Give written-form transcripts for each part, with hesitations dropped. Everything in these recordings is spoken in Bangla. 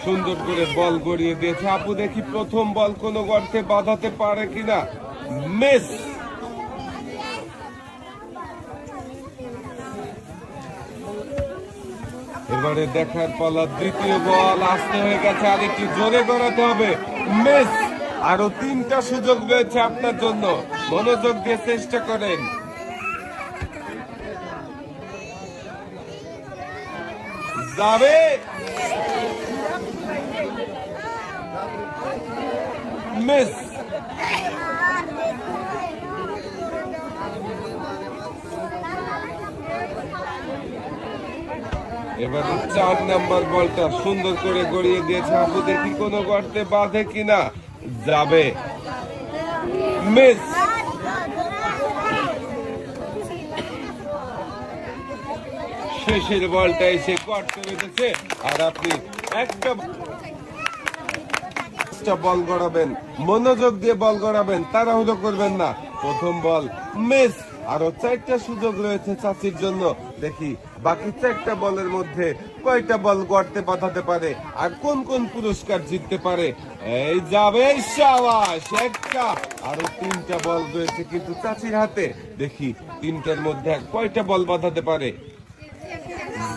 সুন্দর করে বল গড়িয়ে দিয়েছে আপু। দেখি প্রথম বল কোন গর্তে বাঁধাতে পারে কিনা। মিস। এবারে দেখার পালা দ্বিতীয় বল আসতে হয়ে গেছে, আর একটু জোরে গড়াতে হবে। মিস। আরো 3টা সুযোগ রয়েছে আপনার জন্য, মনোযোগ দিয়ে চেষ্টা করেন। যাবে। মিস। এবার 4 নাম্বার বলটা সুন্দর করে গড়িয়ে দিয়েছে আপু। দেখি কোনো গর্তে বাঁধে কিনা। যাবে। মিস। শেষের বলটা এসে গর্তে বেঁধেছে, আর আপনি একটা বল গড়াবেন, মনোযোগ দিয়ে বল গড়াবেন, তাড়াহুড়ো করবেন না। প্রথম বল মিস। আরো 4টা সুযোগ রয়েছে চাচির জন্য। দেখি বাকি 4টা বলের মধ্যে কয়টা বল গড়তে বাঁধাতে পারে, আর কোন কোন পুরস্কার জিততে পারে। এই যাবে। সাবাস। একটা। আরো 3টা বল রয়েছে কিন্তু চাচির হাতে। দেখি 3টার মধ্যে কয়টা বল বাঁধাতে পারে।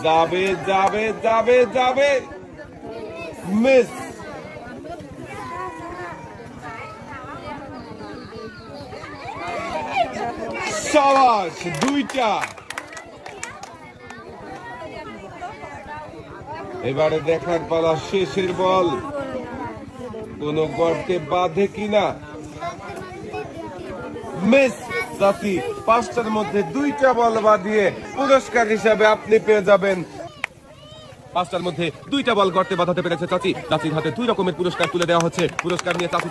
যাবে যাবে যাবে যাবে। মিস। সাবাস। 2টা। এবারে দেখার পালা শেষের বল কোন গর্তে বাঁধে কিনা। মিস। চাচি 5টার মধ্যে 2টা বল বাঁধিয়ে পুরস্কার হিসাবে আপনি পেয়ে যাবেন। 5টার মধ্যে 2টা বল গর্তে বাঁধাতে পেরেছে চাচি। চাচির হাতে 2 রকমের পুরস্কার তুলে দেওয়া হচ্ছে। পুরস্কার নিয়ে চাচি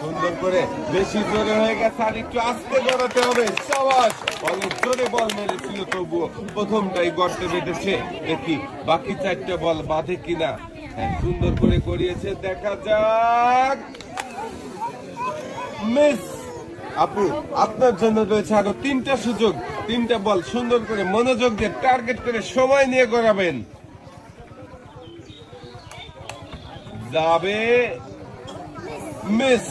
সুন্দর করে, বেশি জোরে হয়ে গেছে, আর একটু আস্তে গড়াতে হবে। সাবাস। অনেক জোরে বল মেরেছিল, তবুও প্রথমটাই গর্তে বেঁধেছে। দেখি বাকি 4টা বল বাঁধে কিনা। সুন্দর করে গড়িয়েছে, দেখা যাক। মিস। আপু আপনার জন্য রয়েছে আরো 3টা সুযোগ। 3টা বল সুন্দর করে মনোযোগ দিয়ে টার্গেট করে সময় নিয়ে গড়াবেন। যাবে। মিস।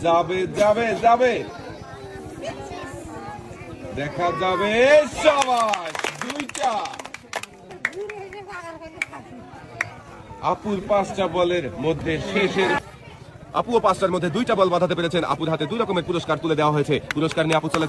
যাবে যাবে যাবে। দেখা যাবে। সাবাস। 2টা। আপুর 5টা বলের মধ্যে শেষের আপুও 5টার মধ্যে 2টা বল বাঁধাতে পেরেছেন। আপুর হাতে 2 রকমের পুরস্কার তুলে দেওয়া হয়েছে। পুরস্কার নিয়ে আপু চলে